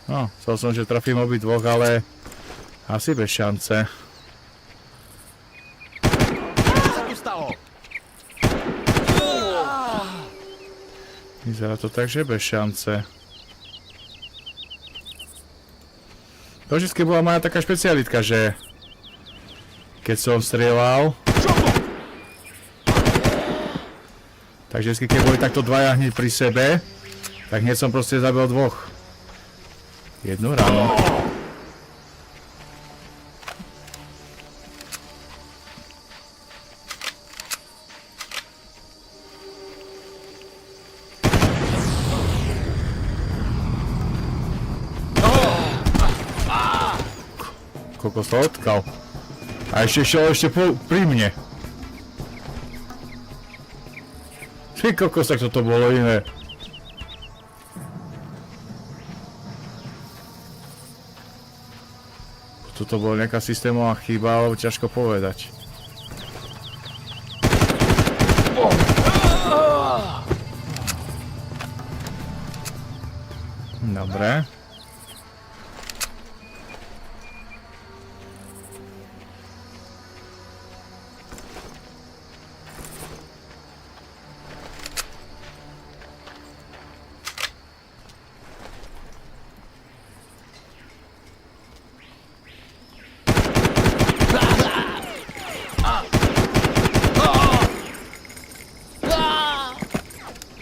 No, chcel som, že trafím obidvoch, ale asi bez šance. Čo sa tu stalo? Vyzerá to tak, že bez šance. To vždycky bola moja taká špecialitka, že keď som strieľal, tak vždycky keď boli takto dvaja hneď pri sebe, tak hneď som proste zabil dvoch. Jednu ráno. Koľko sa odkal. A ešte šiel pri mne. Ty kokos, tak toto bolo iné. Toto bola nejaká systémová chyba, alebo ťažko povedať. Dobre.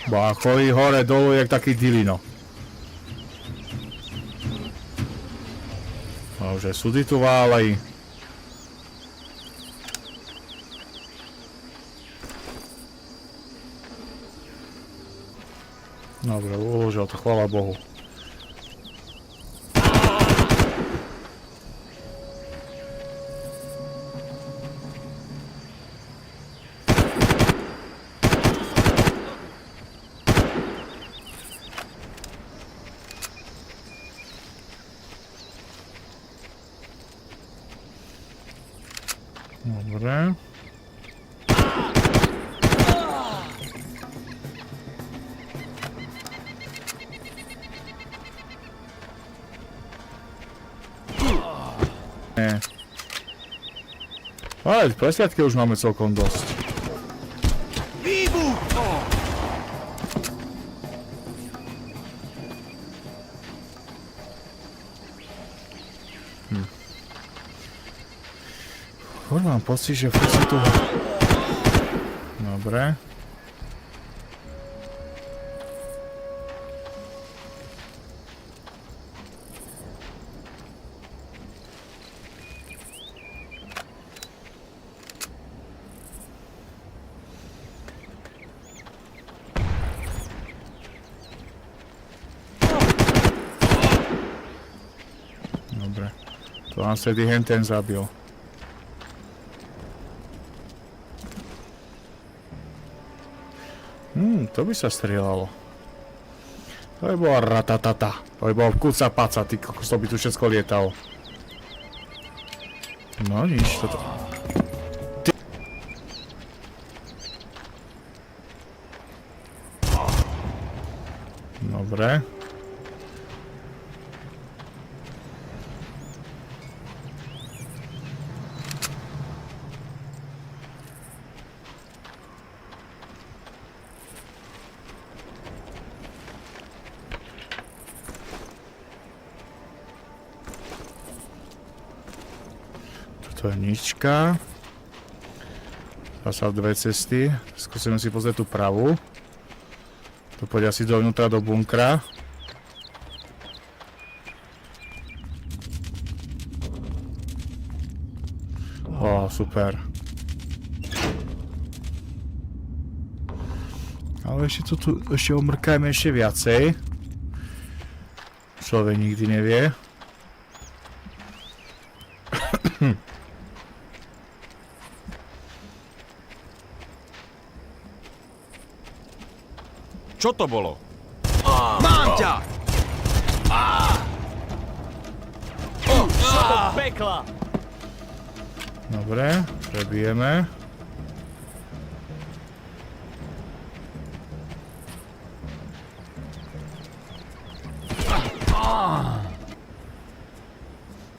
Bá, chodí hore dolu jak taký dilino. A už aj sudy tu válejí. Dobre, uložil to, chvála Bohu. Dobre. Nie. Ale presiadky už máme celkom dosť. Výbuch! Už mám pocit, že furt sa tu... Dobre. Dobre. To nám sa ten zabil. To by sa strieľalo. To by bola ratatata. To by bol kuca paca, ty kokos, to by tu všetko lietalo. No nič, toto... Ty... Dobre. To je nička. Zasa dve cesty. Skúsime si pozrieť tú pravú. To pôjde asi dovnútra do bunkra. Ó, super. Ale ešte tu ešte omrkajme ešte viacej. Človek nikdy nevie. Čo to bolo? Mám ťa! Čo do pekla? Dobre, prebijeme.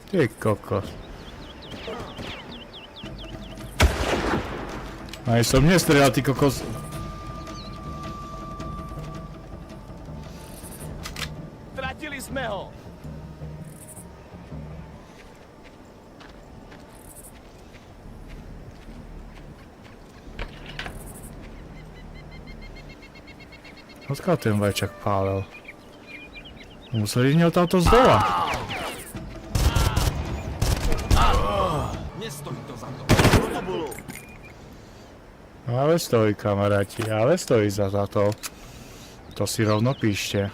Ty kokos. Aj som nestrelal, ty kokos. Tratili sme ho. Odkiaľ ten vajčak pálil? Museli hneď tamto z dola. Nestojí to za to. Čo to bolo? Ale stojí, kamaráti, ale stojí za to. To si rovno píšte.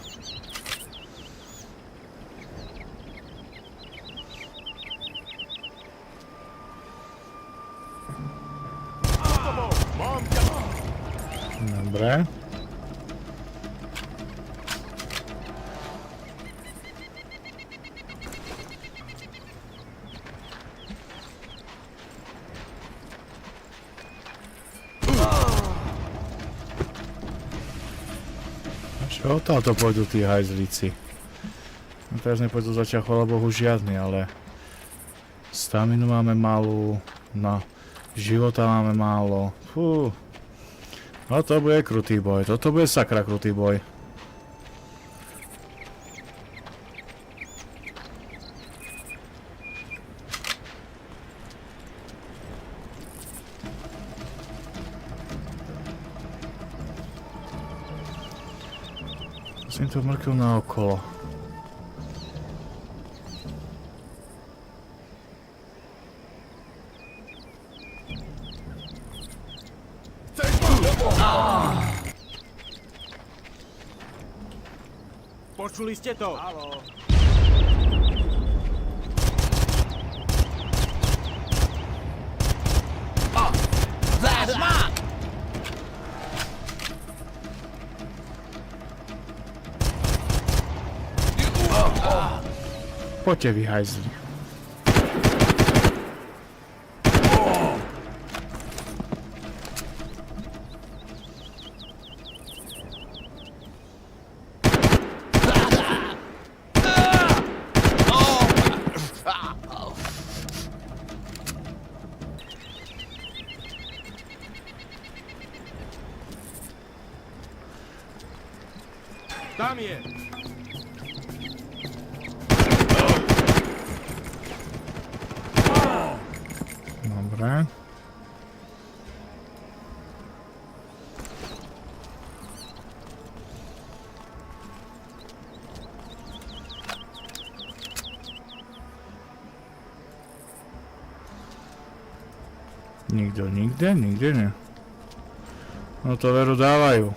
Mám ťa. Dobre. Čo táto pôjdu tí hajzlíci? No teraz nepôjdu zatiaľ, chvála Bohu, žiadny, ale staminu máme malú, no, života máme málo. Fú. No to bude krutý boj, toto bude sakra krutý boj. Musím to mrknúť naokolo. Počuli ste to? Haló. Poďte vy hajzli. Tam je. Dobre. Nikto, nikde nie. No to veru dávajú.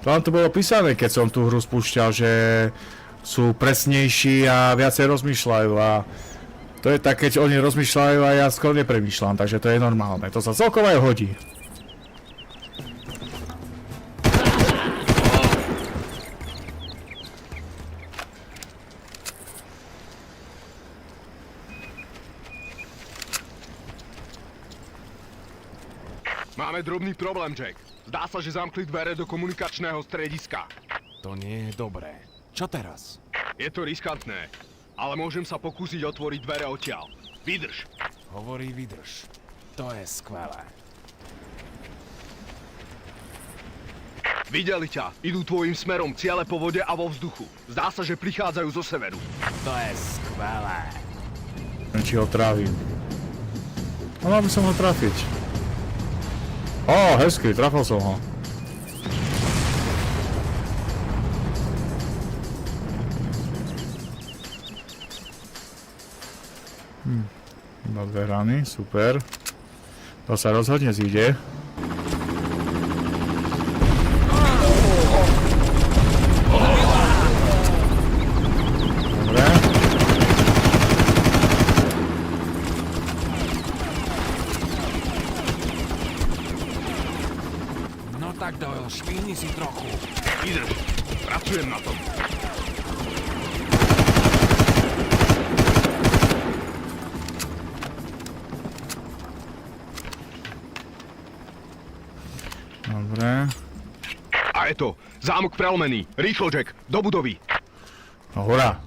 Tam to bolo písané, keď som tú hru spúšťal, že sú presnejší a viacej rozmýšľajú a to je tak, keď oni rozmýšľajú a ja skoro nepremýšľam, takže to je normálne. To sa celkovo aj hodí. Máme drobný problém, Jack. Zdá sa, že zamkli dvere do komunikačného strediska. To nie je dobré. Čo teraz? Je to riskantné, ale môžem sa pokúsiť otvoriť dvere odtiaľ. Vydrž. Hovorí vydrž. To je skvelé. Videli ťa. Idú tvojim smerom, ciele po vode a vo vzduchu. Zdá sa, že prichádzajú zo severu. To je skvelé. Či ho trávim. No mal by som ho trafiť. Ó, hezky, trafil som ho. Dve rany, super. To sa rozhodne zíde. Dobre. No tak Doyle, švihni si trochu. Vydrž. Pracujem na tom. Dobre. A je to. Zámok prelomený. Rýchlo, Jack. Do budovy. No hurá.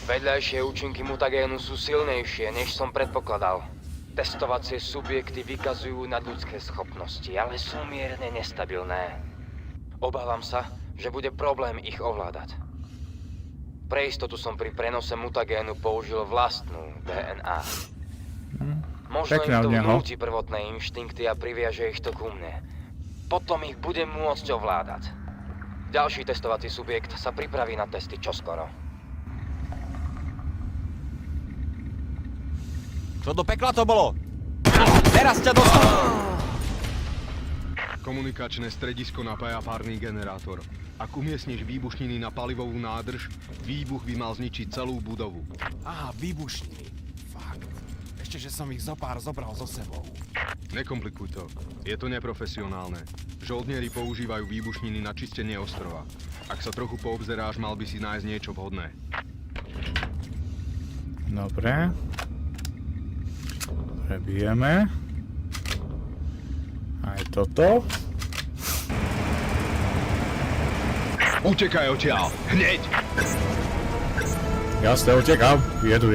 Vedľajšie účinky mutagénu sú silnejšie, než som predpokladal. Testovacie subjekty vykazujú nadľudské schopnosti, ale sú mierne nestabilné. Obávam sa, že bude problém ich ovládať. Pre istotu som pri prenose mutagénu použil vlastnú DNA. Možno Pekné im to od neho. vnúti prvotné inštinkty a priviaže ich to ku mne. Potom ich budem môcť ovládať. Ďalší testovací subjekt sa pripraví na testy čoskoro. Čo do pekla to bolo? Teraz ťa dostanem! Komunikačné stredisko napája párny generátor. Ak umiestniš výbušniny na palivovú nádrž, výbuch by mal zničiť celú budovu. Aha, výbušniny. Fakt. Ešte, že som ich zopár zobral so sebou. Nekomplikuj to. Je to neprofesionálne. Žoldnieri používajú výbušniny na čistenie ostrova. Ak sa trochu poobzeráš, mal by si nájsť niečo vhodné. Dobre. Prebijeme. Aj toto. Utekaj odtiaľ! Hneď! Jasne, utekám. Jedu.